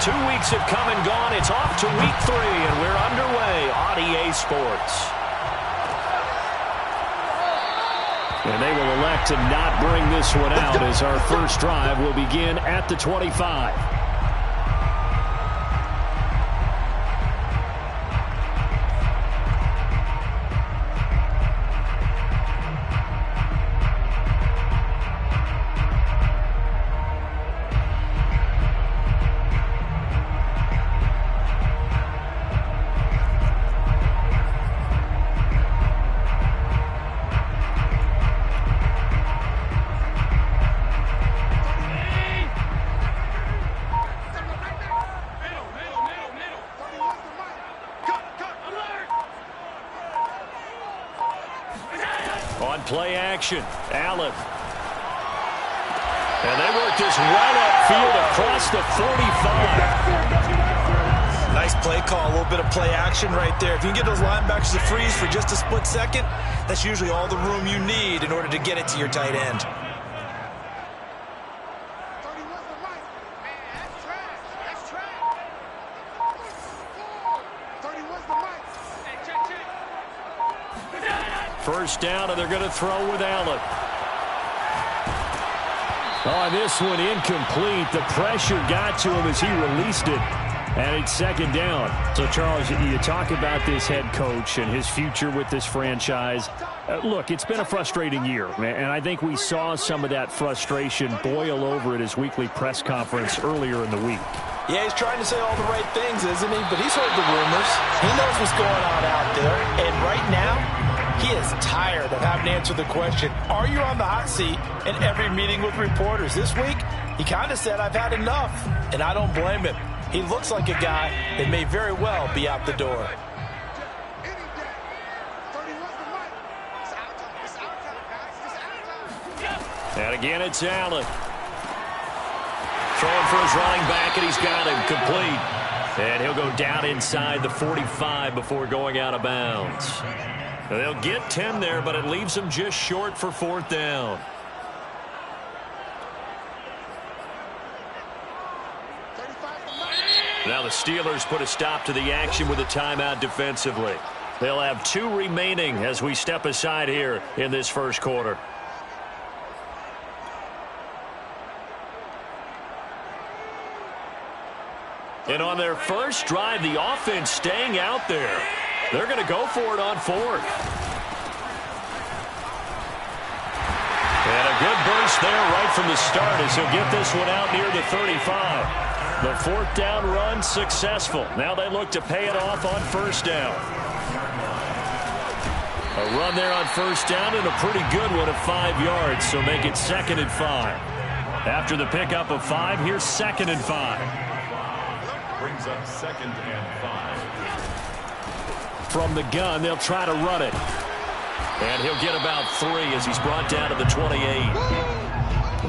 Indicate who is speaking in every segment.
Speaker 1: 2 weeks have come and gone. It's off to week 3, and we're underway on EA Sports. And they will elect to not bring this one out as our first drive will begin at the 25. Play action. Allen. And they work this right upfield across the 45.
Speaker 2: Nice play call. A little bit of play action right there. If you can get those linebackers to freeze for just a split second, that's usually all the room you need in order to get it to your tight end.
Speaker 1: First down, and they're going to throw with Allen. Oh, this one incomplete. The pressure got to him as he released it. And it's second down. So, Charles, you talk about this head coach and his future with this franchise. Look, it's been a frustrating year, and I think we saw some of that frustration boil over at his weekly press conference earlier in the week.
Speaker 2: Yeah, he's trying to say all the right things, isn't he? But he's heard the rumors. He knows what's going on out there. And right now, he is tired of having to answer the question, are you on the hot seat, in every meeting with reporters. This week, he kind of said, I've had enough, and I don't blame him. He looks like a guy that may very well be out the door.
Speaker 1: And again, it's Allen. Throwing for his running back, and he's got him complete. And he'll go down inside the 45 before going out of bounds. They'll get 10 there, but it leaves them just short for fourth down. Now the Steelers put a stop to the action with a timeout defensively. They'll have 2 remaining as we step aside here in this first quarter. And on their first drive, the offense staying out there. They're going to go for it on fourth. And a good burst there right from the start as he'll get this one out near the 35. The fourth down run successful. Now they look to pay it off on first down. A run there on first down and a pretty good one of 5 yards, so make it 2nd and 5. After the pickup of 5, here's 2nd and 5.
Speaker 3: Brings up 2nd and 5.
Speaker 1: From the gun, they'll try to run it. And he'll get about 3 as he's brought down to the 28.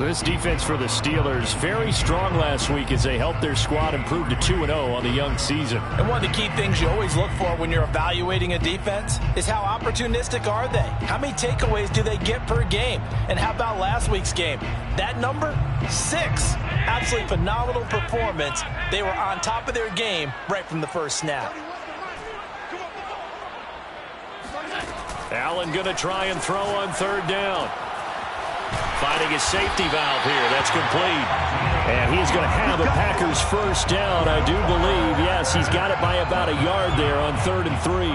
Speaker 1: This defense for the Steelers, very strong last week as they helped their squad improve to 2-0 on the young season.
Speaker 2: And one of the key things you always look for when you're evaluating a defense is how opportunistic are they? How many takeaways do they get per game? And how about last week's game? That number, 6. Absolutely phenomenal performance. They were on top of their game right from the first snap.
Speaker 1: Allen going to try and throw on third down. Finding his safety valve here. That's complete. And he's going to have a Packers first down, I do believe. Yes, he's got it by about a yard there on 3rd and 3.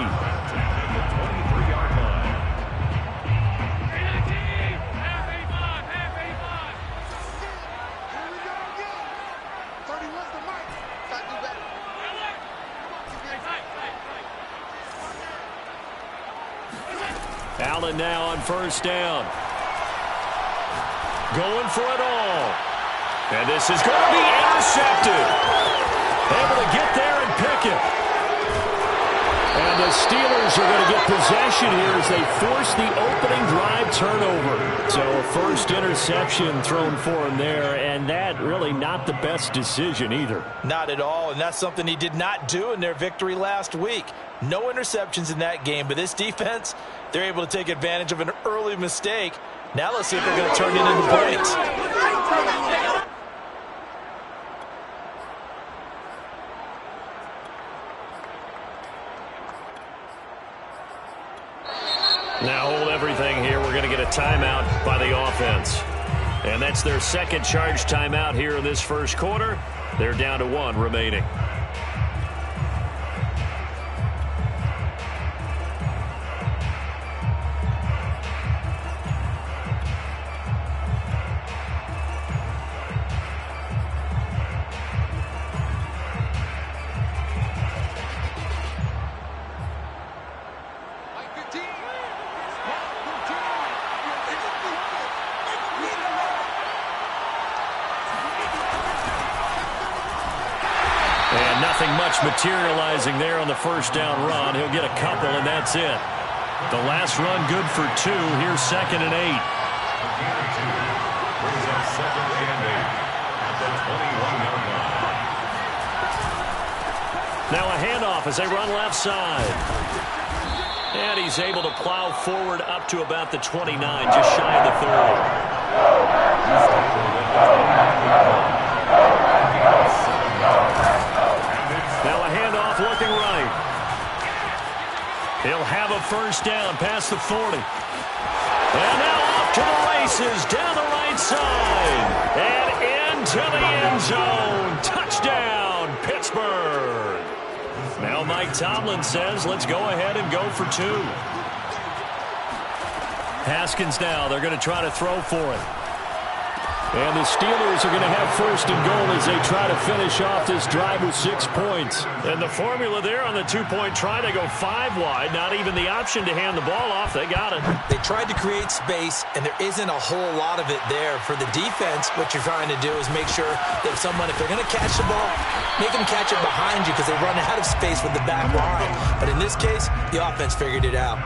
Speaker 1: Allen now on first down. Going for it all. And this is going to be intercepted. Able to get there and pick it. And the Steelers are going to get possession here as they force the opening drive turnover. So a first interception thrown for him there, and that really not the best decision either.
Speaker 2: Not at all, and that's something he did not do in their victory last week. No interceptions in that game, but this defense, they're able to take advantage of an early mistake. Now let's see if they're going to turn it into points.
Speaker 1: timeout by the offense. And that's their second charge timeout here in this first quarter. They're down to 1 remaining. Nothing much materializing there on the first down run. He'll get a couple, and that's it. The last run good for 2. Here's 2nd and 8.
Speaker 3: Brings up 2nd and 8 at the 21-yard line.
Speaker 1: Now a handoff as they run left side. And he's able to plow forward up to about the 29, just shy of the 30. Now a handoff looking right. He'll have a first down past the 40. And now off to the races down the right side. And into the end zone. Touchdown, Pittsburgh. Now Mike Tomlin says, let's go ahead and go for 2. Haskins now, they're going to try to throw for it. And the Steelers are going to have first and goal as they try to finish off this drive with 6 points. And the formula there on the 2-point try, they go 5 wide. Not even the option to hand the ball off. They got it.
Speaker 2: They tried to create space, and there isn't a whole lot of it there. For the defense, what you're trying to do is make sure that if they're going to catch the ball, make them catch it behind you because they run out of space with the back line. But in this case, the offense figured it out.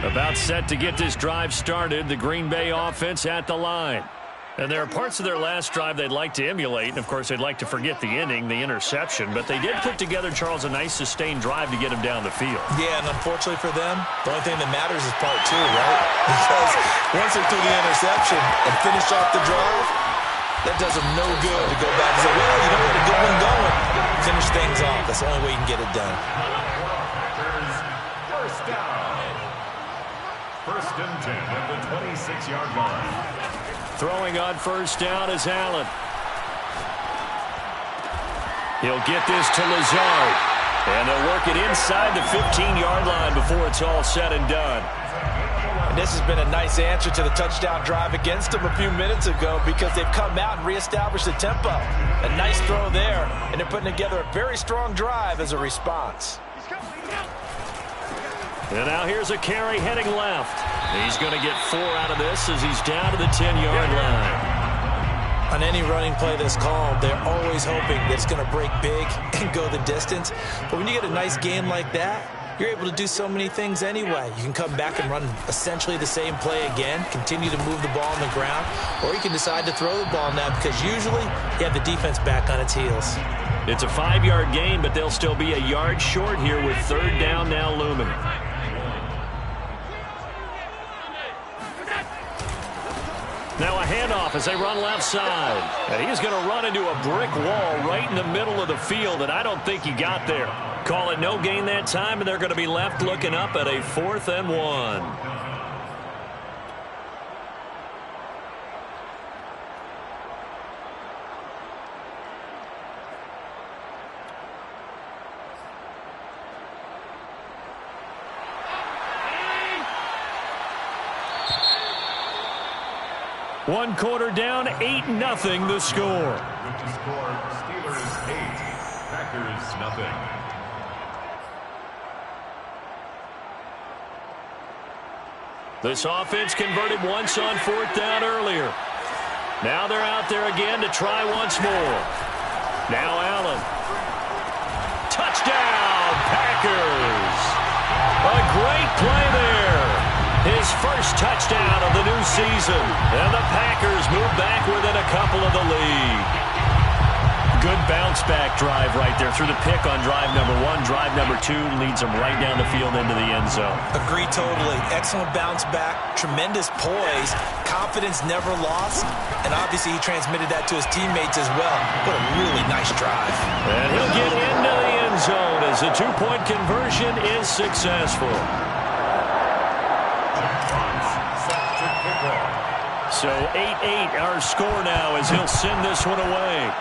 Speaker 1: About set to get this drive started, the Green Bay offense at the line. And there are parts of their last drive they'd like to emulate, and of course they'd like to forget the inning, the interception, but they did put together, Charles, a nice sustained drive to get him down the field.
Speaker 2: Yeah, and unfortunately for them, the only thing that matters is part 2, right? Because once they threw the interception and finished off the drive, that does them no good to go back and say, well, you know what, a good one going. Finish things off. That's the only way you can get it done.
Speaker 3: First down. 1st and 10 at the 26-yard line.
Speaker 1: Throwing on first down is Allen. He'll get this to Lazard. And they'll work it inside the 15-yard line before it's all said and done.
Speaker 2: And this has been a nice answer to the touchdown drive against them a few minutes ago because they've come out and reestablished the tempo. A nice throw there, and they're putting together a very strong drive as a response.
Speaker 1: And now here's a carry heading left. He's going to get 4 out of this as he's down to the 10-yard line.
Speaker 2: On any running play that's called, they're always hoping that it's going to break big and go the distance. But when you get a nice game like that, you're able to do so many things anyway. You can come back and run essentially the same play again, continue to move the ball on the ground, or you can decide to throw the ball now because usually you have the defense back on its heels.
Speaker 1: It's a 5-yard gain, but they'll still be a yard short here with 3rd down now looming. Now a handoff as they run left side. And he's going to run into a brick wall right in the middle of the field, and I don't think he got there. Call it no gain that time, and they're going to be left looking up at a 4th and 1. One quarter down, 8-0 the score.
Speaker 3: With the score, Steelers 8, Packers nothing.
Speaker 1: This offense converted once on 4th down earlier. Now they're out there again to try once more. Now Allen. Touchdown, Packers. A great play there. His first touchdown of the new season. And the Packers move back within a couple of the lead. good bounce-back drive right there. Through the pick on drive number 1. Drive number 2 leads them right down the field into the end zone.
Speaker 2: Agree totally. Excellent bounce back. Tremendous poise. Confidence never lost. And obviously he transmitted that to his teammates as well. What a really nice drive.
Speaker 1: And he'll get into the end zone as the 2-point conversion is successful. So 8-8 our score now as he'll send this one away.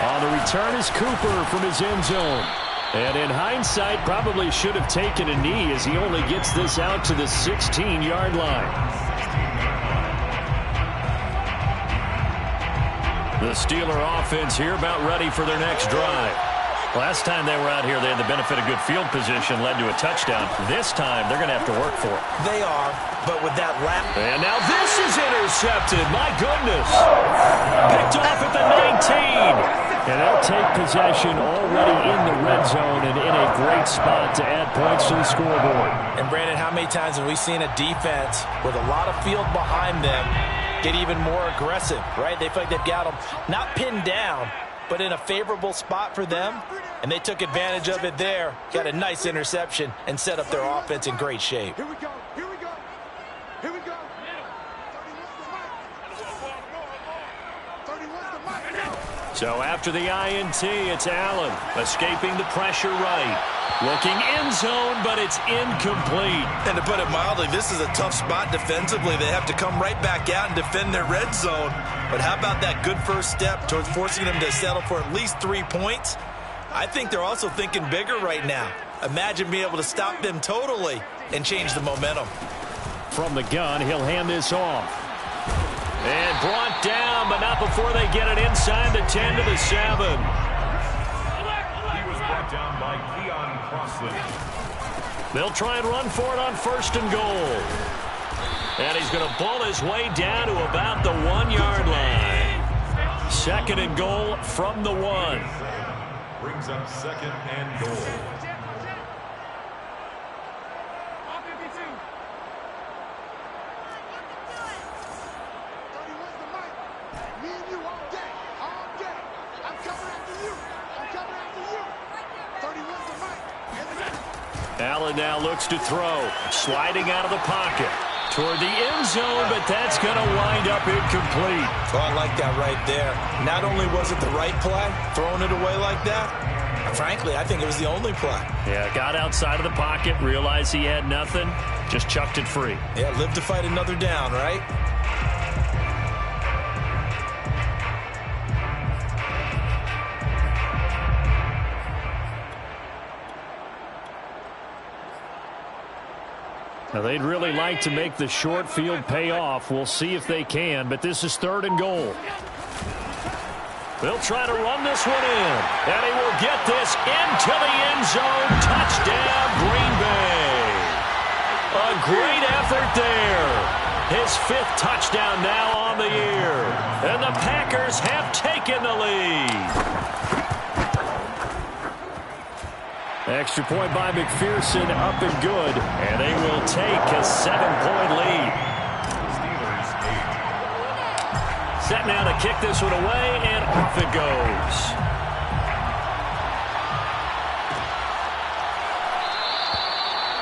Speaker 1: On the return is Cooper from his end zone. And in hindsight, probably should have taken a knee as he only gets this out to the 16-yard line. The Steeler offense here about ready for their next drive. Last time they were out here, they had the benefit of good field position, led to a touchdown. This time, they're going to have to work for it.
Speaker 2: They are, but with that lap.
Speaker 1: And now this is intercepted. My goodness. Picked off at the 19. And they'll take possession already in the red zone and in a great spot to add points to the scoreboard.
Speaker 2: And, Brandon, how many times have we seen a defense with a lot of field behind them get even more aggressive, right? They feel like they've got them not pinned down, but in a favorable spot for them, and they took advantage of it there. Got a nice interception and set up their offense in great shape.
Speaker 4: Here we go. Here we go. Here we go. 31's the mic.
Speaker 1: So after the INT, it's Allen escaping the pressure right. Looking end zone, but it's incomplete.
Speaker 2: And to put it mildly, this is a tough spot defensively. They have to come right back out and defend their red zone. But how about that good first step towards forcing them to settle for at least 3 points? I think they're also thinking bigger right now. Imagine being able to stop them totally and change the momentum.
Speaker 1: From the gun, he'll hand this off. And brought down, but not before they get it inside the 10 to the 7.
Speaker 3: He was brought down by Keon Crossland.
Speaker 1: They'll try and run for it on 1st and goal. And he's going to bull his way down to about the 1-yard line. 2nd and goal from the 1.
Speaker 3: Brings up 2nd and goal.
Speaker 1: Allen now looks to throw. Sliding out of the pocket. Toward the end zone, but that's going to wind up incomplete.
Speaker 2: Oh, I like that right there. Not only was it the right play, throwing it away like that, frankly, I think it was the only play.
Speaker 1: Yeah, got outside of the pocket, realized he had nothing, just chucked it free.
Speaker 2: Yeah, live to fight another down, right?
Speaker 1: Now, they'd really like to make the short field pay off. We'll see if they can, but this is 3rd and goal. They'll try to run this one in, and he will get this into the end zone. Touchdown, Green Bay. A great effort there. His 5th touchdown now on the year, and the Packers have taken the lead. Extra point by McPherson, up and good, and they will take a 7-point lead.
Speaker 3: Steelers 8.
Speaker 1: Set now to kick this one away, and off it goes.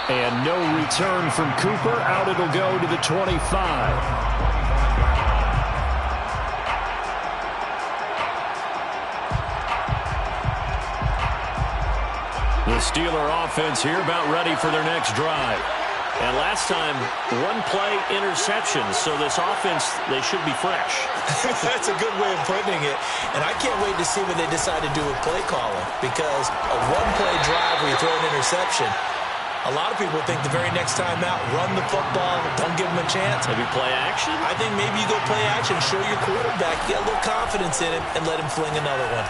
Speaker 1: And no return from Cooper. Out it'll go to the 25. The Steeler offense here about ready for their next drive. And last time, 1-play interception. So this offense, they should be fresh.
Speaker 2: That's a good way of putting it. And I can't wait to see what they decide to do with play calling. Because a 1-play drive where you throw an interception, a lot of people think the very next time out, run the football, don't give them a chance.
Speaker 1: Maybe play action?
Speaker 2: I think maybe you go play action, show your quarterback, get a little confidence in him, and let him fling another one.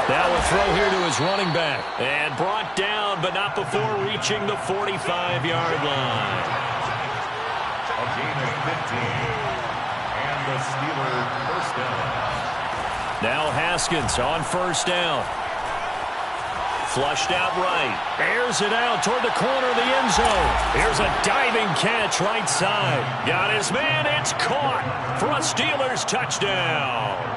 Speaker 1: Now a throw here to his running back. And brought down, but not before reaching the 45-yard line.
Speaker 3: A gain of 15. And the Steelers 1st down.
Speaker 1: Now Haskins on 1st down. Flushed out right. Airs it out toward the corner of the end zone. Here's a diving catch right side. Got his man. It's caught for a Steelers touchdown.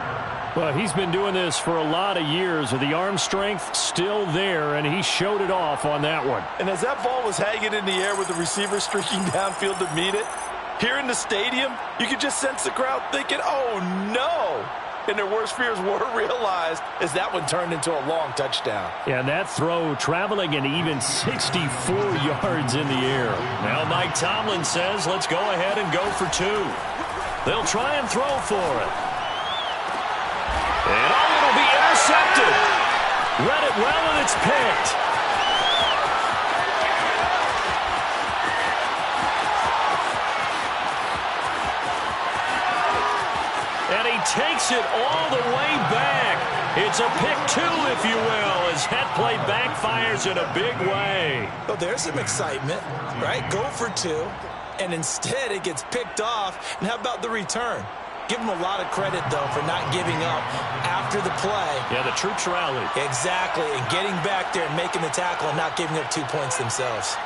Speaker 5: Well, he's been doing this for a lot of years with the arm strength still there, and he showed it off on that one.
Speaker 2: And as that ball was hanging in the air with the receiver streaking downfield to meet it, here in the stadium, you could just sense the crowd thinking, oh, no. And their worst fears were realized as that one turned into a long touchdown.
Speaker 5: And that throw traveling an even 64 yards in the air.
Speaker 1: Now Mike Tomlin says, let's go ahead and go for two. They'll try and throw for it. And it'll be intercepted. Read it well, and it's picked. And he takes it all the way back. It's a pick two, if you will, as that play backfires in a big way.
Speaker 2: Well, there's some excitement, right? Go for two, and instead it gets picked off. And how about the return? Give him a lot of credit, though, for not giving up after the play.
Speaker 1: Yeah, the troops rallied.
Speaker 2: Exactly, and getting back there and making the tackle and not giving up 2 points themselves.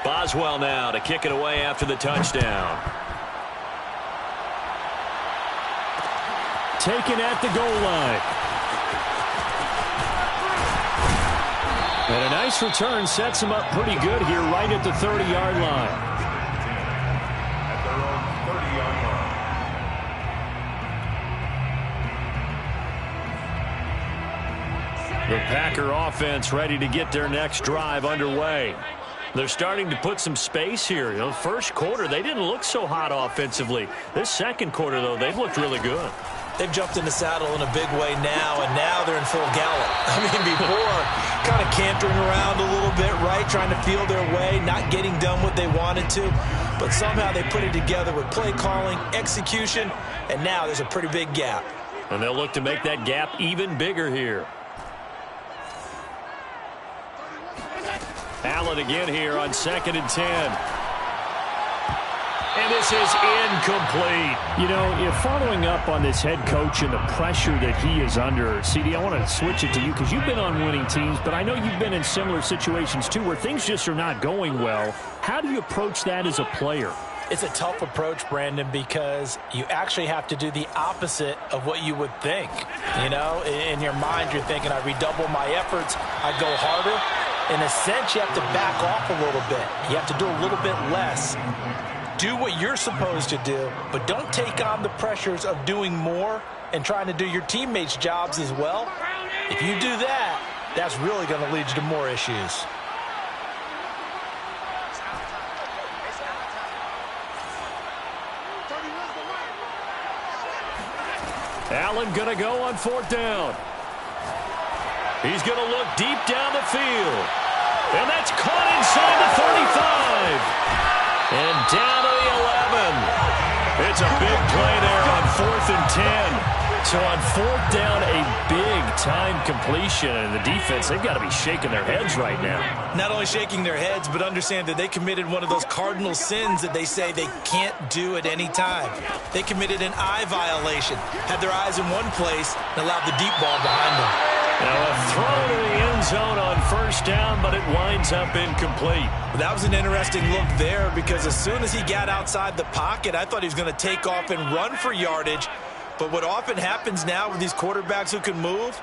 Speaker 1: Boswell now to kick it away after the touchdown.
Speaker 5: Taken at the goal line. And a nice return sets him up pretty good here right at the 30-yard line.
Speaker 3: At their own 30-yard line.
Speaker 1: The Packer offense ready to get their next drive underway. They're starting to put some space here. You know, first quarter, they didn't look so hot offensively. This second quarter, though, they've looked really good.
Speaker 2: They've jumped in the saddle in a big way now, and now they're in full gallop. I mean, before, kind of cantering around a little bit, right, trying to feel their way, not getting done what they wanted to. But somehow they put it together with play calling, execution, and now there's a pretty big gap.
Speaker 1: And they'll look to make that gap even bigger here. Allen again here on 2nd and 10. And this is incomplete.
Speaker 5: You know, if following up on this head coach and the pressure that he is under, CD, I want to switch it to you because you've been on winning teams, but I know you've been in similar situations too where things just are not going well. How do you approach that as a player?
Speaker 2: It's a tough approach, Brandon, because you actually have to do the opposite of what you would think. You know, in your mind, you're thinking, I redouble my efforts, I go harder. In a sense, you have to back off a little bit. You have to do a little bit less. Do what you're supposed to do, but don't take on the pressures of doing more and trying to do your teammates' jobs as well. If you do that, that's really going to lead you to more issues.
Speaker 1: Allen going to go on 4th down. He's going to look deep down the field. And that's caught inside the 35. And down to the 11. It's a big play there on 4th and 10. So on 4th down, a big-time completion. And the defense, they've got to be shaking their heads right now.
Speaker 2: Not only shaking their heads, but understand that they committed one of those cardinal sins that they say they can't do at any time. They committed an eye violation, had their eyes in one place, and allowed the deep ball behind them.
Speaker 1: Now a throw to the end zone on 1st down, but it winds up incomplete.
Speaker 2: That was an interesting look there because as soon as he got outside the pocket, I thought he was going to take off and run for yardage. But what often happens now with these quarterbacks who can move,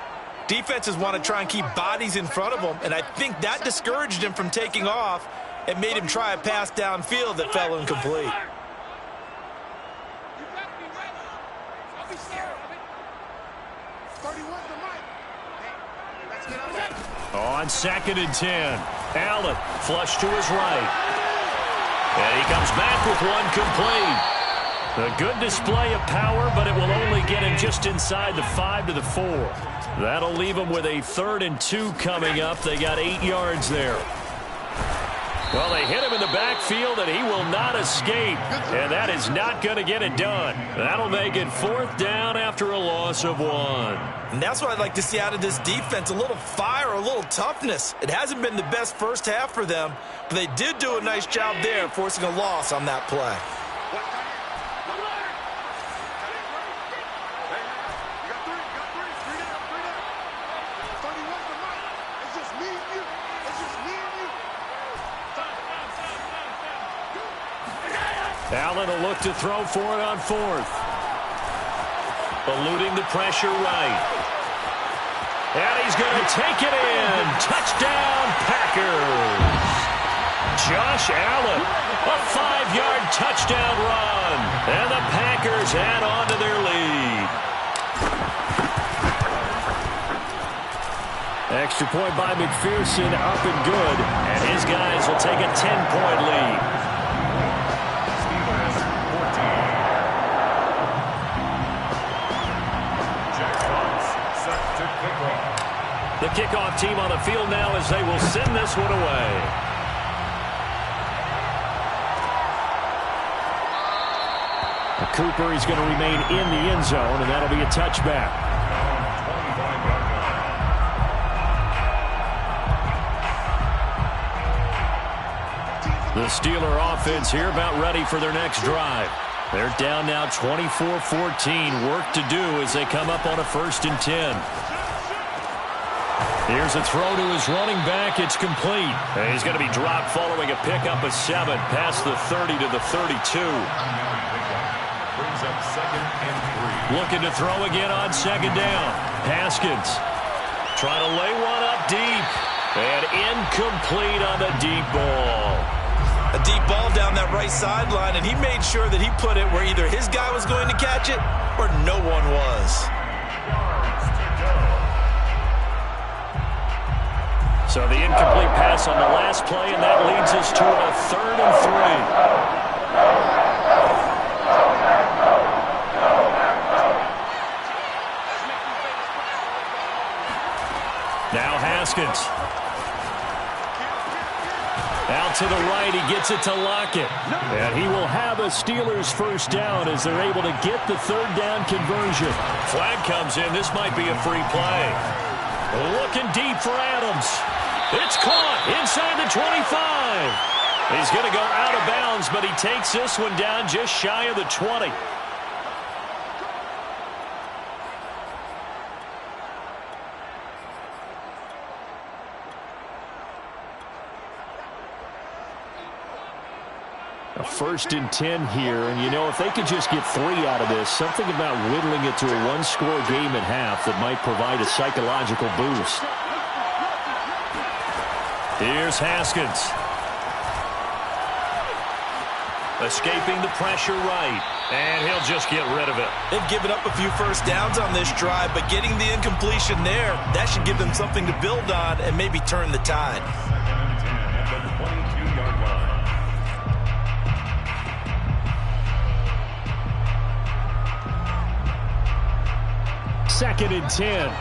Speaker 2: defenses want to try and keep bodies in front of them, and I think that discouraged him from taking off and made him try a pass downfield that fell incomplete.
Speaker 1: On 2nd and 10, Allen flush to his right. And he comes back with one complete. A good display of power, but it will only get him just inside the 5 to the 4. That'll leave him with a 3rd and 2 coming up. They got 8 yards there. Well, they hit him in the backfield, and he will not escape. And that is not going to get it done. That'll make it 4th down after a loss of 1.
Speaker 2: And that's what I'd like to see out of this defense, a little fire, a little toughness. It hasn't been the best first half for them, but they did do a nice job there forcing a loss on that play.
Speaker 1: Allen will look to throw for it on 4th. Eluding the pressure right. And he's going to take it in. Touchdown, Packers. Josh Allen, a 5-yard touchdown run. And the Packers add on to their lead. Extra point by McPherson, up and good. And his guys will take a 10-point lead. The kickoff team on the field now as they will send this one away. Cooper is going to remain in the end zone, and that'll be a touchback. The Steeler offense here about ready for their next drive. They're down now 24-14. Work to do as they come up on a 1st and 10. Here's a throw to his running back. It's complete. And he's going to be dropped following a pickup of 7 past the 30 to the 32.
Speaker 3: Brings up 2nd and 3.
Speaker 1: Looking to throw again on 2nd down. Haskins trying to lay one up deep. And incomplete on the deep ball.
Speaker 2: A deep ball down that right sideline, and he made sure that he put it where either his guy was going to catch it or no one was.
Speaker 1: So the incomplete pass on the last play, and that leads us to a 3rd and 3. Now Haskins. Out to the right, he gets it to Lockett. And he will have a Steelers 1st down as they're able to get the 3rd down conversion. Flag comes in. This might be a free play. Looking deep for Adams. It's caught inside the 25. He's going to go out of bounds, but he takes this one down just shy of the 20. A 1st and 10 here, and you know, if they could just get 3 out of this, something about whittling it to a 1-score game at half that might provide a psychological boost. Here's Haskins. Escaping the pressure right, and he'll just get rid of it.
Speaker 2: They've given up a few 1st downs on this drive, but getting the incompletion there, that should give them something to build on and maybe turn the tide.
Speaker 1: 2nd and 10.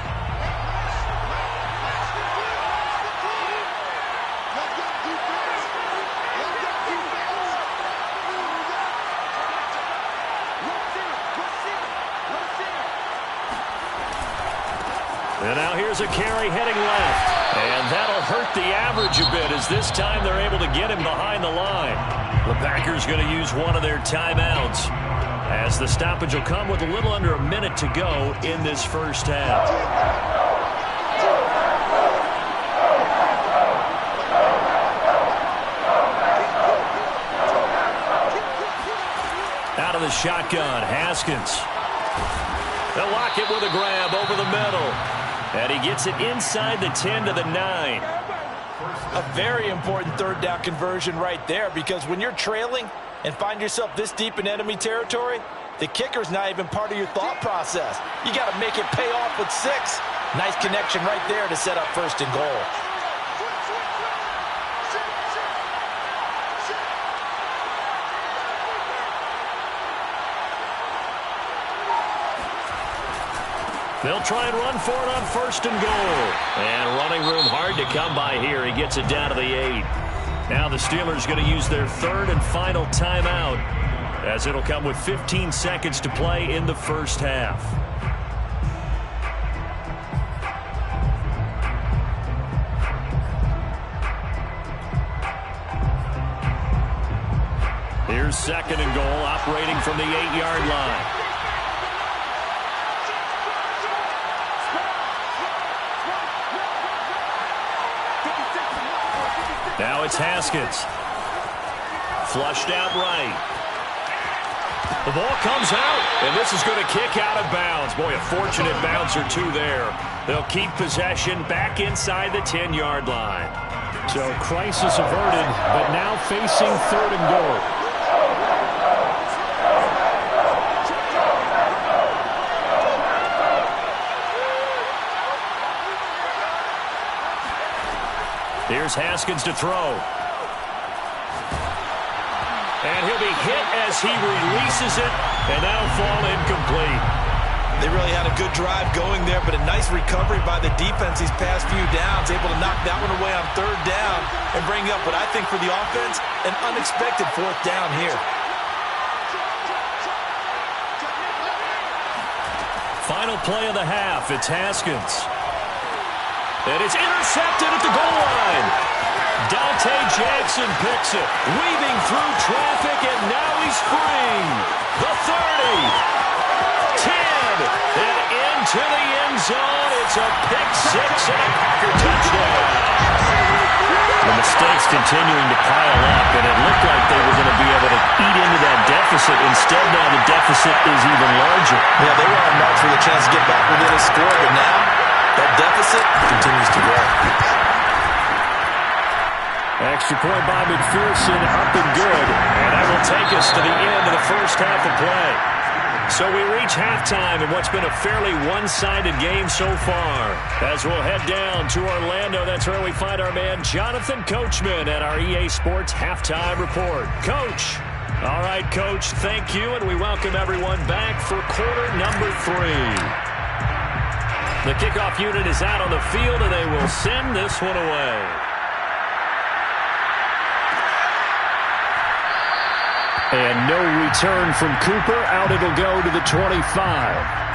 Speaker 1: And now here's a carry heading left. And that'll hurt the average a bit as this time they're able to get him behind the line. The Packers going to use one of their timeouts, as the stoppage will come with a little under a minute to go in this 1st half. Out of the shotgun, Haskins. They'll lock it with a grab over the middle. And he gets it inside the 10 to the 9.
Speaker 2: A very important 3rd down conversion right there, because when you're trailing and find yourself this deep in enemy territory, the kicker's not even part of your thought process. You got to make it pay off with 6. Nice connection right there to set up 1st and goal.
Speaker 1: They'll try and run for it on 1st and goal. And running room hard to come by here. He gets it down to the 8. Now the Steelers going to use their third and final timeout, as it'll come with 15 seconds to play in the first half. Here's second and goal, operating from the 8-yard line. Now it's Haskins. Flushed out right. The ball comes out, and this is going to kick out of bounds. Boy, a fortunate bounce or two there. They'll keep possession back inside the 10-yard line.
Speaker 5: So crisis averted, but now facing third and goal.
Speaker 1: Here's Haskins to throw. And he'll be hit as he releases it, and that'll fall incomplete.
Speaker 2: They really had a good drive going there, but a nice recovery by the defense these past few downs, able to knock that one away on third down and bring up what I think for the offense, an unexpected fourth down here.
Speaker 1: Final play of the half, it's Haskins. And it's intercepted at the goal line. Dante Jackson picks it, weaving through traffic, and now he's free. The 30, 10, and into the end zone. It's a pick six and a Packer touchdown. The mistakes continuing to pile up, and it looked like they were going to be able to eat into that deficit. Instead, now the deficit is even larger.
Speaker 2: Yeah, they were on march for the chance to get back within a score, but now that deficit continues to grow.
Speaker 1: Extra point by McPherson, up and good. And that will take us to the end of the first half of play. So we reach halftime in what's been a fairly one-sided game so far. As we'll head down to Orlando, that's where we find our man Jonathan Coachman at our EA Sports Halftime Report. Coach. All right, Coach, thank you, and we welcome everyone back for quarter number 3. The kickoff unit is out on the field, and they will send this one away.
Speaker 5: And no return from Cooper. Out it'll go to the 25.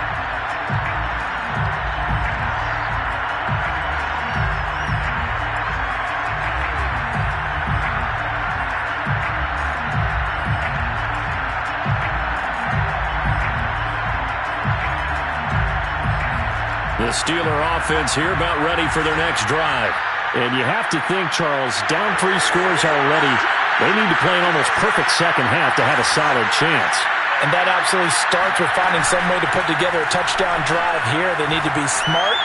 Speaker 1: The Steeler offense here about ready for their next drive.
Speaker 5: And you have to think, Charles, down 3 scores already. They need to play an almost perfect second half to have a solid chance.
Speaker 2: And that absolutely starts with finding some way to put together a touchdown drive here. They need to be smart,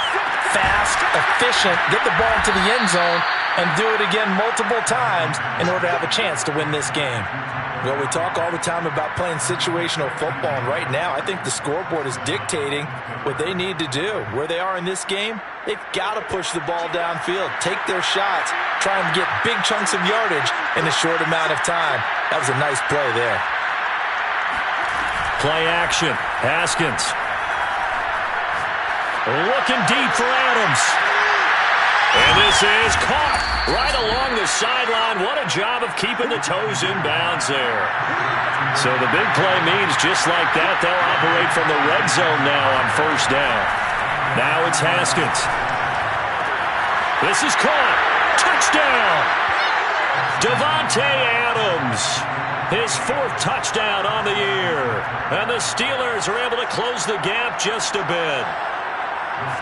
Speaker 2: fast, efficient, get the ball into the end zone, and do it again multiple times in order to have a chance to win this game. Well, we talk all the time about playing situational football, and right now I think the scoreboard is dictating what they need to do. Where they are in this game, they've got to push the ball downfield, take their shots, try and get big chunks of yardage in a short amount of time. That was a nice play there.
Speaker 1: Play action. Haskins. Looking deep for Adams. And this is caught right along the sideline. What a job of keeping the toes in bounds there. So the big play means just like that, they'll operate from the red zone now on first down. Now it's Haskins. This is caught. Touchdown. Davante Adams. His 4th touchdown on the year. And the Steelers are able to close the gap just a bit.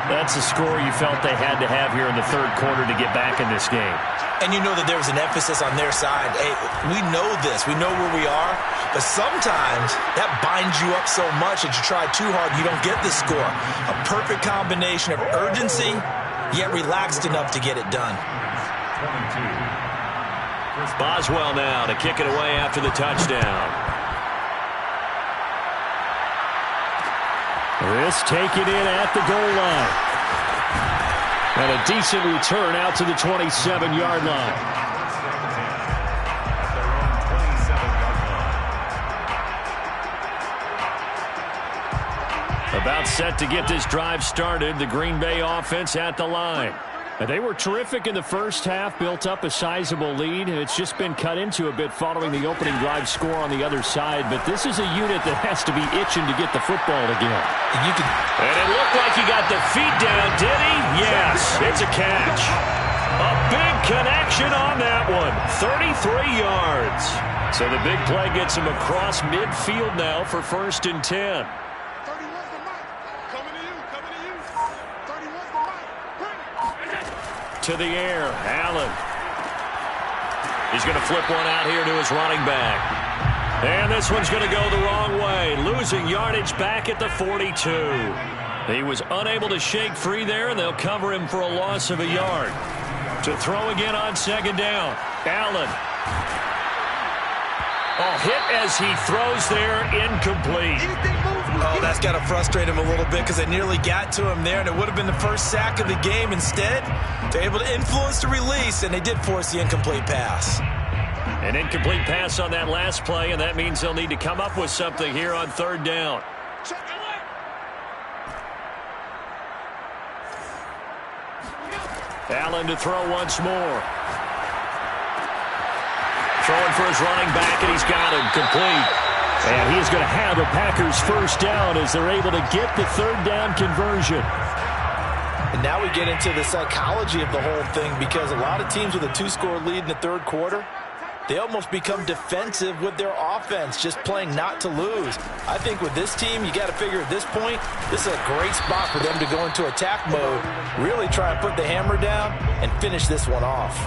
Speaker 5: That's a score you felt they had to have here in the third quarter to get back in this game.
Speaker 2: And you know that there was an emphasis on their side. Hey, we know this. We know where we are. But sometimes that binds you up so much that you try too hard, you don't get the score. A perfect combination of urgency, yet relaxed enough to get it done.
Speaker 1: Boswell now to kick it away after the touchdown.
Speaker 5: This taken in at the goal line. And a decent return out to the 27-yard line.
Speaker 1: About set to get this drive started. The Green Bay offense at the line.
Speaker 5: They were terrific in the first half, built up a sizable lead. It's just been cut into a bit following the opening drive score on the other side. But this is a unit that has to be itching to get the football again.
Speaker 1: And it looked like he got the feet down, did he? Yes, it's a catch. A big connection on that one. 33 yards. So the big play gets him across midfield now for 1st and 10. To the air, Allen. He's going to flip one out here to his running back. And this one's going to go the wrong way, losing yardage back at the 42. He was unable to shake free there, and they'll cover him for a loss of a yard. To throw again on 2nd down, Allen. Oh, hit as he throws there, incomplete.
Speaker 2: Oh, that's got to frustrate him a little bit because they nearly got to him there, and it would have been the first sack of the game. Instead, they're able to influence the release, and they did force the incomplete pass.
Speaker 1: An incomplete pass on that last play, and that means they'll need to come up with something here on 3rd down. Allen to throw once more. Throwing for his running back, and he's got him complete.
Speaker 5: And he's going to have a Packers 1st down as they're able to get the 3rd down conversion.
Speaker 2: And now we get into the psychology of the whole thing, because a lot of teams with a 2-score lead in the 3rd quarter, they almost become defensive with their offense, just playing not to lose. I think with this team, you got to figure at this point, this is a great spot for them to go into attack mode, really try and put the hammer down and finish this one off.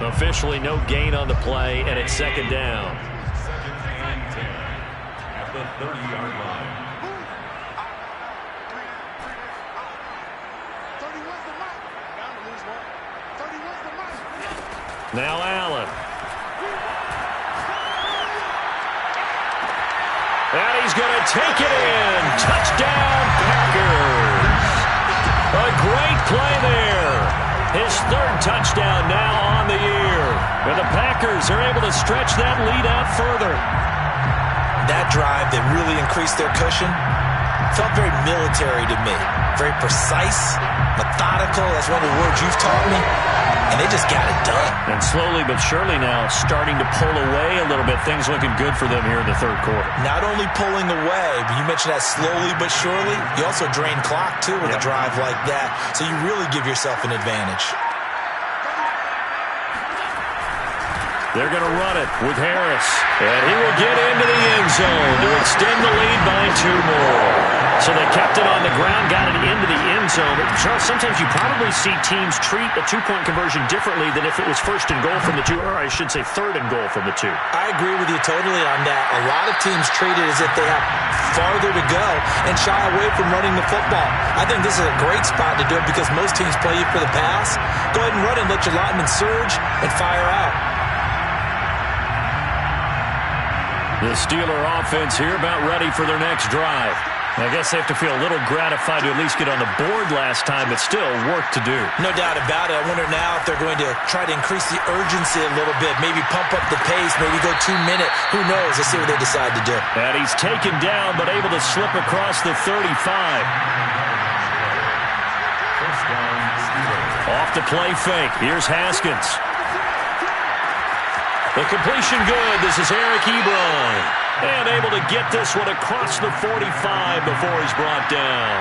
Speaker 1: Officially no gain on the play, and it's 2nd down.
Speaker 3: 2nd and 10 at the 30-yard line.
Speaker 1: Now Allen. And he's going to take it in. Touchdown, Packers. A great play there. His 3rd touchdown now on the year. And the Packers are able to stretch that lead out further.
Speaker 2: That drive that really increased their cushion felt very military to me. Very precise, methodical. That's one of the words you've taught me. And they just got it done.
Speaker 5: And slowly but surely now starting to pull away a little bit. Things looking good for them here in the 3rd quarter.
Speaker 2: Not only pulling away, but you mentioned that slowly but surely. You also drain clock, too, with a drive like that. So you really give yourself an advantage.
Speaker 1: They're going to run it with Harris. And he will get into the end zone to extend the lead by 2 more. So they kept it on the ground, got it into the end zone. But Charles, sometimes you probably see teams treat a 2-point conversion differently than if it was 1st and goal from the 2, or I should say 3rd and goal from the 2.
Speaker 2: I agree with you totally on that. A lot of teams treat it as if they have farther to go and shy away from running the football. I think this is a great spot to do it because most teams play you for the pass. Go ahead and run it, let your linemen surge, and fire out.
Speaker 1: The Steeler offense here about ready for their next drive. I guess they have to feel a little gratified to at least get on the board last time, but still work to do.
Speaker 2: No doubt about it. I wonder now if they're going to try to increase the urgency a little bit, maybe pump up the pace, maybe go 2-minute. Who knows? Let's see what they decide to do.
Speaker 1: And he's taken down, but able to slip across the 35. Off the play fake. Here's Haskins. The completion good. This is Eric Ebron. And able to get this one across the 45 before he's brought down.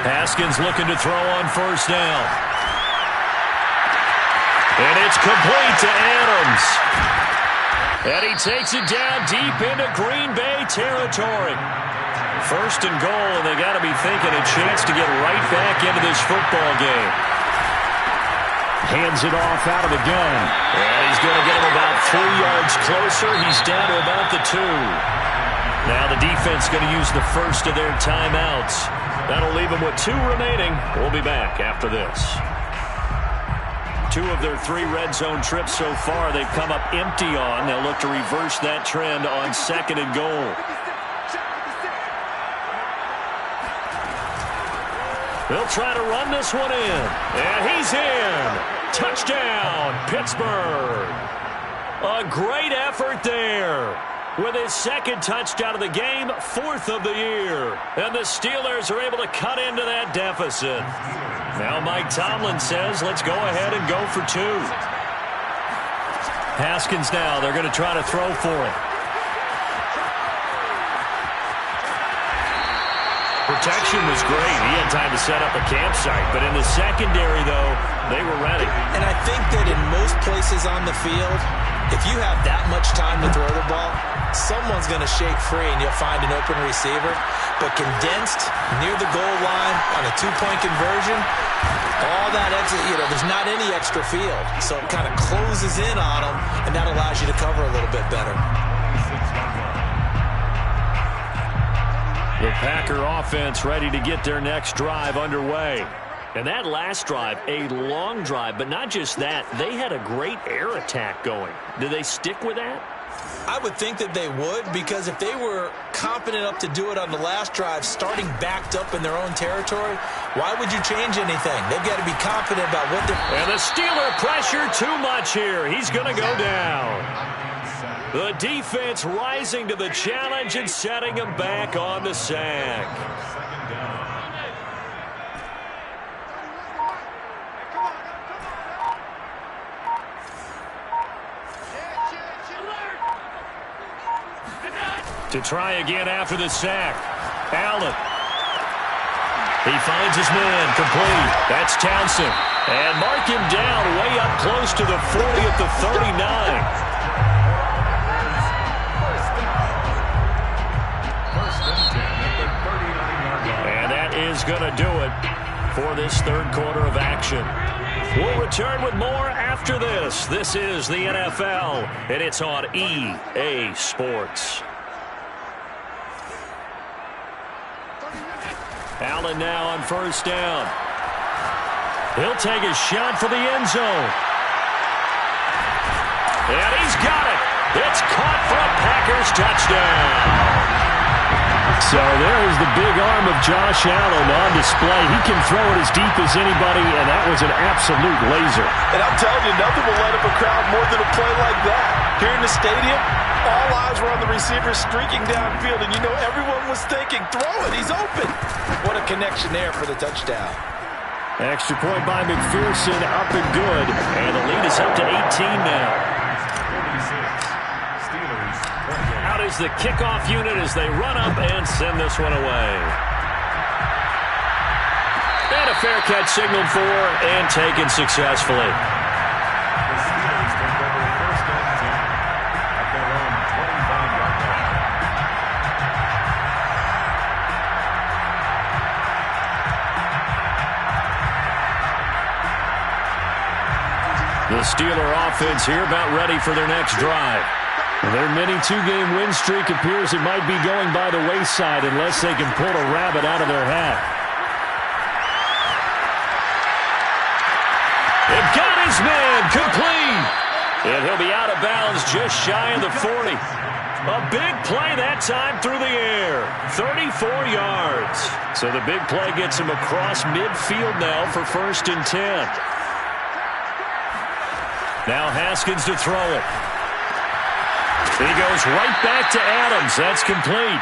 Speaker 1: Haskins looking to throw on 1st down. And it's complete to Adams. And he takes it down deep into Green Bay territory. 1st and goal, and they got to be thinking a chance to get right back into this football game.
Speaker 5: Hands it off out of the gun.
Speaker 1: And he's going to get him about 3 yards closer. He's down to about the 2. Now the defense going to use the first of their timeouts. That'll leave them with 2 remaining. We'll be back after this. 2 of their 3 red zone trips so far they've come up empty on. They'll look to reverse that trend on 2nd and goal. They'll try to run this one in. And he's in. Touchdown, Pittsburgh. A great effort there. with his second touchdown of the game, 4th of the year. And the Steelers are able to cut into that deficit. Now Mike Tomlin says, let's go ahead and go for 2. Haskins now, they're going to try to throw for it. Protection was great. He had time to set up a campsite. But in the secondary, though, they were ready.
Speaker 2: And I think that in most places on the field, if you have that much time to throw the ball, someone's going to shake free and you'll find an open receiver. But condensed, near the goal line, on a 2-point conversion, all that extra, there's not any extra field. So it kind of closes in on them, and that allows you to cover a little bit better.
Speaker 1: The Packer offense ready to get their next drive underway. And that last drive, a long drive, but not just that, they had a great air attack going. Do they stick with that?
Speaker 2: I would think that they would, because if they were confident enough to do it on the last drive, starting backed up in their own territory, why would you change anything? They've got to be confident about what they're...
Speaker 1: And the Steeler pressure too much here. He's going to go down. The defense rising to the challenge and setting him back on the sack. To try again after the sack. Allen. He finds his man, complete. That's Townsend. And mark him down way up close to the 40 at the 39. And that is going to do it for this third quarter of action. We'll return with more after this. This is the NFL, and it's on EA Sports. Allen now on first down. He'll take a shot for the end zone. And he's got it. It's caught for a Packers touchdown.
Speaker 5: So there's the big arm of Josh Allen on display. He can throw it as deep as anybody, and that was an absolute laser.
Speaker 2: And I'm telling you, nothing will light up a crowd more than a play like that. Here in the stadium, all eyes were on the receiver streaking downfield, and you know everyone was thinking, throw it, he's open. What a connection there for the touchdown.
Speaker 5: Extra point by McPherson, up and good.
Speaker 1: And the lead is up to 18 now. Out is the kickoff unit as they run up and send this one away. And a fair catch signaled for and taken successfully. The Steeler offense here about ready for their next drive.
Speaker 5: Their mini two-game win streak appears it might be going by the wayside unless they can pull a rabbit out of their hat.
Speaker 1: They've got his man complete. And he'll be out of bounds just shy of the 40. A big play that time through the air. 34 yards. So the big play gets him across midfield now for 1st and 10. Now Haskins to throw it. He goes right back to Adams. That's complete.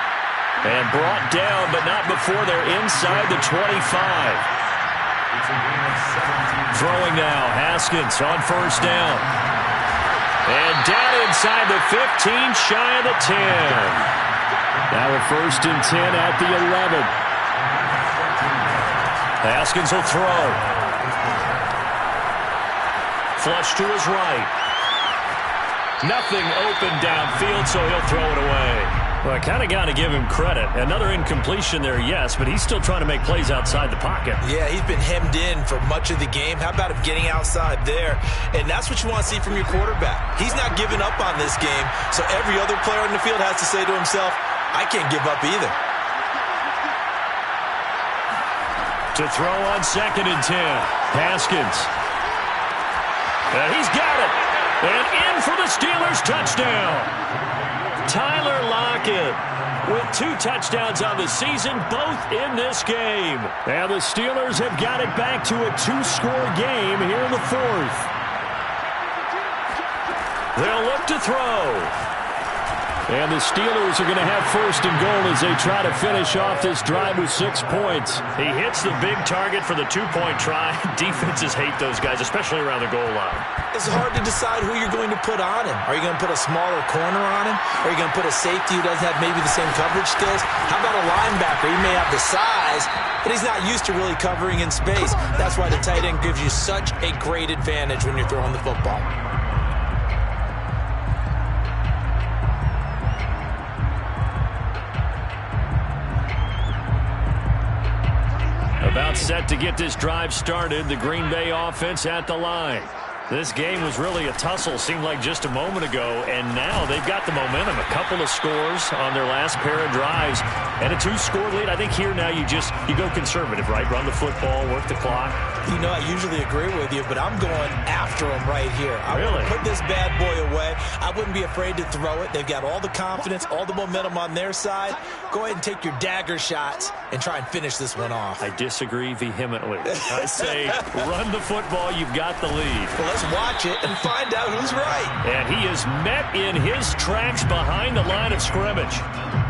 Speaker 1: And brought down, but not before they're inside the 25. Throwing now, Haskins on first down. And down inside the 15, shy of the 10.
Speaker 5: Now a 1st and 10 at the 11.
Speaker 1: Haskins will throw. Flush to his right. Nothing open downfield, so he'll throw it away. Well, I kind of got to give him credit. Another incompletion there, yes, but he's still trying to make plays outside the pocket.
Speaker 2: Yeah, he's been hemmed in for much of the game. How about him getting outside there? And that's what you want to see from your quarterback. He's not giving up on this game, so every other player in the field has to say to himself, I can't give up either.
Speaker 1: To throw on 2nd and 10, Haskins. And he's got it. And in for the Steelers touchdown. Tyler Lockett with 2 touchdowns on the season, both in this game.
Speaker 5: And the Steelers have got it back to a 2-score game here in the 4th.
Speaker 1: They'll look to throw.
Speaker 5: And the Steelers are going to have first and goal as they try to finish off this drive with 6 points.
Speaker 1: He hits the big target for the two-point try. Defenses hate those guys, especially around the goal line.
Speaker 2: It's hard to decide who you're going to put on him. Are you going to put a smaller corner on him? Are you going to put a safety who doesn't have maybe the same coverage skills? How about a linebacker? He may have the size, but he's not used to really covering in space. That's why the tight end gives you such a great advantage when you're throwing the football.
Speaker 1: About set to get this drive started, the Green Bay offense at the line. This game was really a tussle, seemed like just a moment ago, and now they've got the momentum. A couple of scores on their last pair of drives, and a 2-score lead. I think here now you go conservative, right? Run the football, work the clock.
Speaker 2: You know, I usually agree with you, but I'm going after him right here. I
Speaker 1: Really?
Speaker 2: want to put this bad boy away. I wouldn't be afraid to throw it. They've got all the confidence, all the momentum on their side. Go ahead and take your dagger shots and try and finish this one off.
Speaker 1: I disagree vehemently. I say run the football. You've got the lead.
Speaker 2: Well, let's watch it and find out who's right.
Speaker 1: And he is met in his tracks behind the line of scrimmage.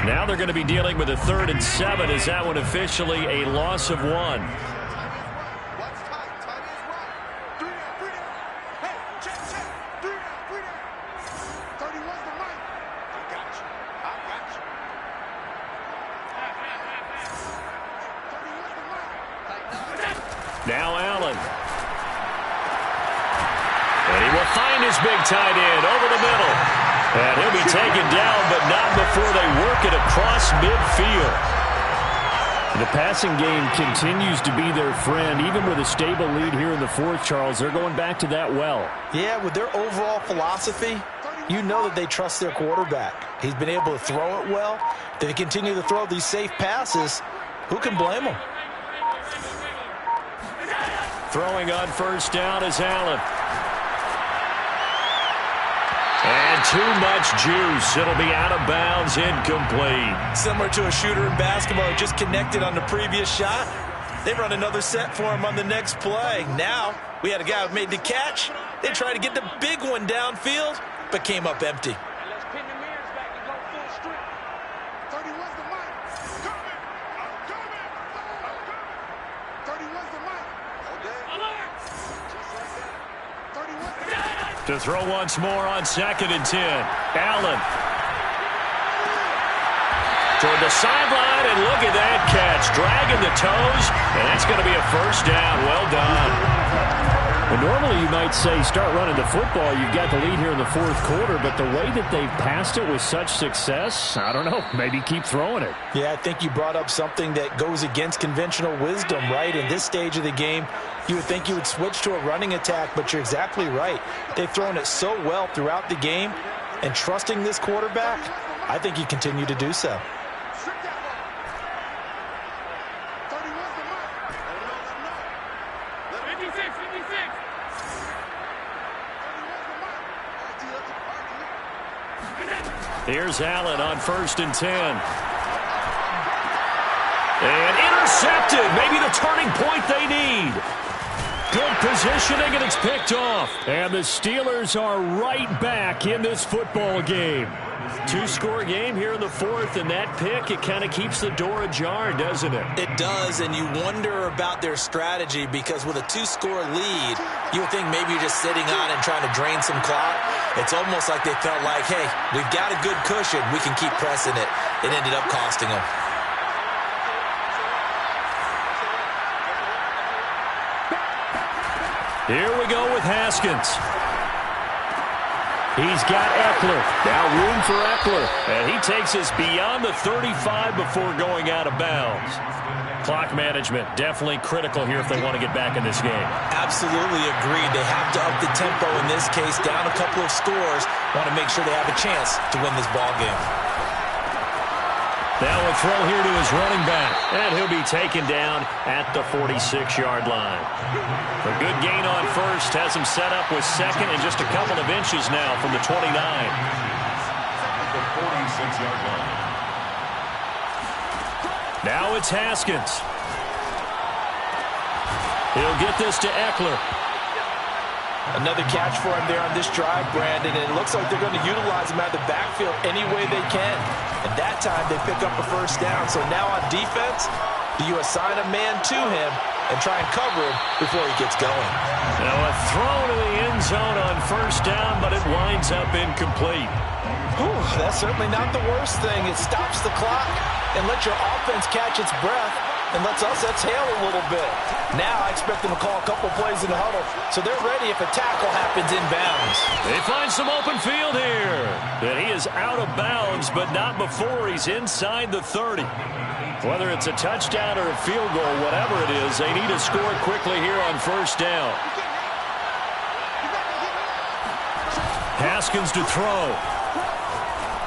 Speaker 1: Now they're going to be dealing with a 3rd and 7. Is that one officially a loss of 1? Now Allen. And he will find his big tight end over the middle. And he'll be taken down, but not before they work it across midfield.
Speaker 5: The passing game continues to be their friend. Even with a stable lead here in the 4th, Charles, they're going back to that well.
Speaker 2: Yeah, with their overall philosophy, you know that they trust their quarterback. He's been able to throw it well. If they continue to throw these safe passes, who can blame them?
Speaker 1: Throwing on first down is Allen. And too much juice. It'll be out of bounds, incomplete.
Speaker 2: Similar to a shooter in basketball who just connected on the previous shot. They run another set for him on the next play. Now, we had a guy who made the catch. They tried to get the big one downfield, but came up empty.
Speaker 4: Let's pin the mirrors back and go full strip. 31's the mic. Coming. I'm coming. I'm coming. 31's the mic. Okay. Just like that. 31's the mic.
Speaker 1: To throw once more on 2nd and 10. Allen. Toward the sideline, and look at that catch. Dragging the toes, and that's going to be a first down. Well done.
Speaker 5: Well, normally you might say start running the football. You've got the lead here in the 4th quarter, but the way that they've passed it with such success, I don't know, maybe keep throwing it.
Speaker 2: Yeah, I think you brought up something that goes against conventional wisdom, right? In this stage of the game, you would think you would switch to a running attack, but you're exactly right. They've thrown it so well throughout the game, and trusting this quarterback, I think you continue to do so.
Speaker 4: Strip that ball. 31's the mic. Let him know. 56, 56. 31's the mic.
Speaker 1: Here's Allen on 1st and 10. And intercepted. Maybe the turning point they need. Good positioning, and it's picked off.
Speaker 5: And the Steelers are right back in this football game.
Speaker 1: 2-score game here in the 4th, and that pick, it kind of keeps the door ajar, doesn't it?
Speaker 2: It does, and you wonder about their strategy because with a 2-score lead, you would think maybe you're just sitting on and trying to drain some clock. It's almost like they felt like, hey, we've got a good cushion. We can keep pressing it. It ended up costing them.
Speaker 1: Here we go with Haskins.
Speaker 5: He's got Eckler.
Speaker 1: Now room for Eckler. And he takes us beyond the 35 before going out of bounds. Clock management definitely critical here if they want to get back in this game.
Speaker 2: Absolutely agreed. They have to up the tempo in this case, down a couple of scores. Want to make sure they have a chance to win this ball game.
Speaker 1: Now a throw here to his running back. And he'll be taken down at the 46-yard line. A good gain on first. Has him set up with 2nd and just a couple of inches now from the 29.
Speaker 3: The 46-yard line.
Speaker 1: Now it's Haskins. He'll get this to Eckler.
Speaker 2: Another catch for him there on this drive, Brandon, and it looks like they're going to utilize him out of the backfield any way they can. And that time they pick up a first down. So now on defense, do you assign a man to him and try and cover him before he gets going?
Speaker 1: Now a throw to the end zone on first down, but it winds up incomplete.
Speaker 2: Whew, that's certainly not the worst thing. It stops the clock and lets your offense catch its breath and lets us exhale a little bit. Now I expect them to call a couple plays in the huddle, so they're ready if a tackle happens inbounds.
Speaker 1: They find some open field here. And he is out of bounds, but not before he's inside the 30. Whether it's a touchdown or a field goal, whatever it is, they need to score quickly here on first down. Haskins to throw.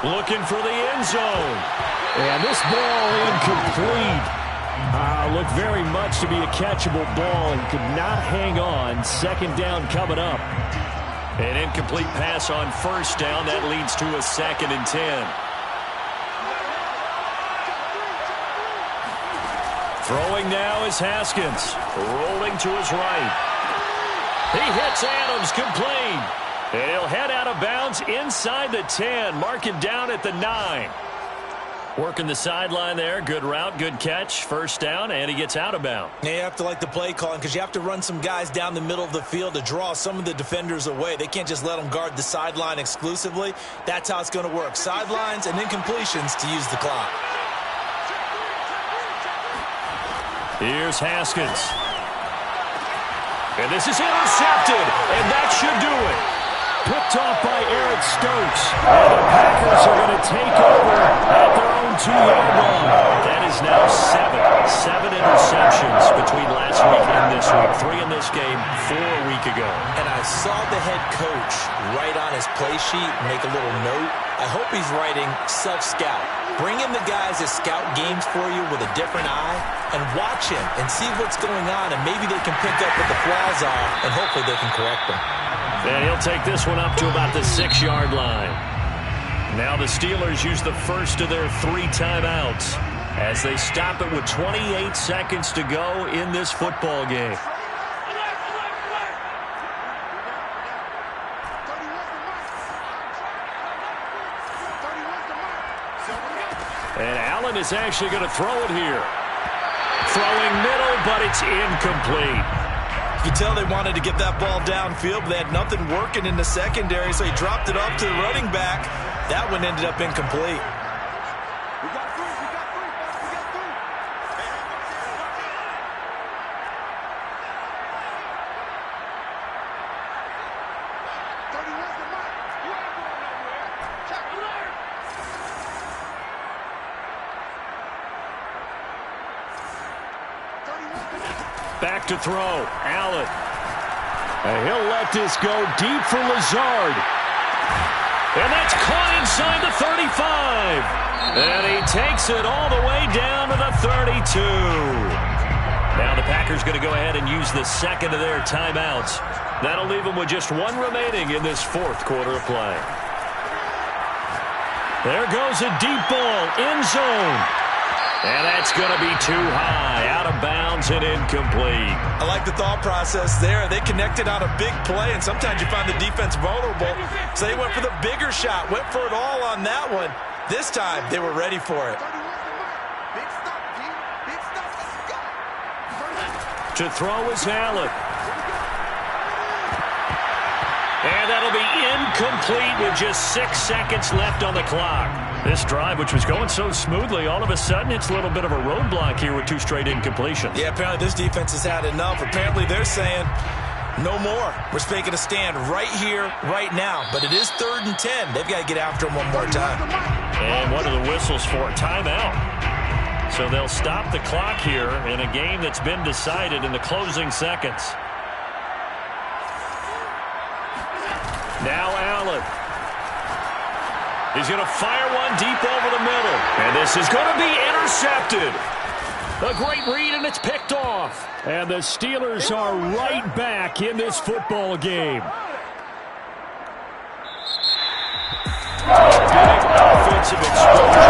Speaker 1: Looking for the end zone.
Speaker 5: And this ball incomplete. Looked very much to be a catchable ball and could not hang on. Second down coming up.
Speaker 1: An incomplete pass on first down. That leads to a 2nd and 10. Throwing now is Haskins. Rolling to his right. He hits Adams complete. And he'll head out of bounds inside the 10. Mark it down at the 9. Working the sideline there. Good route, good catch. First down, and he gets out of bounds.
Speaker 2: Yeah, you have to like the play calling because you have to run some guys down the middle of the field to draw some of the defenders away. They can't just let them guard the sideline exclusively. That's how it's going to work. Sidelines and then completions to use the clock.
Speaker 1: Here's Haskins. And this is intercepted, and that should do it.
Speaker 5: Picked off by Eric Stokes. And the Packers are going to take over at their own 2-yard line.
Speaker 1: That is now 7 interceptions between last week and this week. 3 in this game, 4 a week ago.
Speaker 2: And I saw the head coach write on his play sheet, make a little note. I hope he's writing self-scout. Bring in the guys that scout games for you with a different eye and watch him and see what's going on, and maybe they can pick up what the flaws are, and hopefully they can correct them.
Speaker 1: And he'll take this one up to about the 6-yard line. Now the Steelers use the first of their 3 timeouts as they stop it with 28 seconds to go in this football game. And Allen is actually going to throw it here. Throwing middle, but it's incomplete.
Speaker 2: You can tell they wanted to get that ball downfield, but they had nothing working in the secondary, so he dropped it off to the running back. That one ended up incomplete.
Speaker 1: Back to throw. Allen. And he'll let this go deep for Lazard. And that's caught inside the 35. And he takes it all the way down to the 32. Now the Packers going to go ahead and use the second of their timeouts. That'll leave them with just 1 remaining in this 4th quarter of play. There goes a deep ball. End zone. And that's going to be too high, out of bounds and incomplete.
Speaker 2: I like the thought process there. They connected on a big play, and sometimes you find the defense vulnerable. So they went for the bigger shot, went for it all on that one. This time, they were ready for it.
Speaker 1: To throw is Allen. And that'll be incomplete with just 6 seconds left on the clock. This drive, which was going so smoothly, all of a sudden it's a little bit of a roadblock here with 2 straight incompletions.
Speaker 2: Yeah, apparently this defense has had enough. Apparently they're saying, no more. We're making a stand right here, right now. But it is 3rd and 10. They've got to get after him one more time.
Speaker 1: And what are the whistles for? Timeout. So they'll stop the clock here in a game that's been decided in the closing seconds. Now Allen. He's going to fire one deep over the middle. And this is going to be intercepted. A great read, and it's picked off.
Speaker 5: And the Steelers are right back in this football game.
Speaker 1: Big offensive explosion.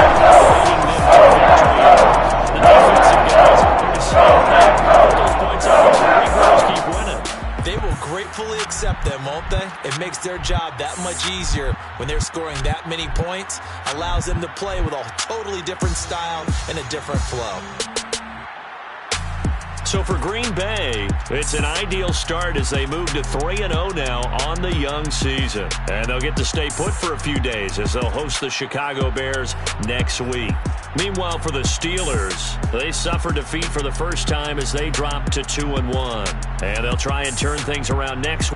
Speaker 1: The defensive guys are pretty solid. All those points out, the Red keep winning.
Speaker 2: They will gratefully accept accept them, won't they? It makes their job that much easier when they're scoring that many points. Allows them to play with a totally different style and a different flow.
Speaker 1: So for Green Bay, it's an ideal start as they move to 3-0 now on the young season. And they'll get to stay put for a few days as they'll host the Chicago Bears next week. Meanwhile, for the Steelers, they suffered defeat for the first time as they dropped to 2-1. And they'll try and turn things around next week.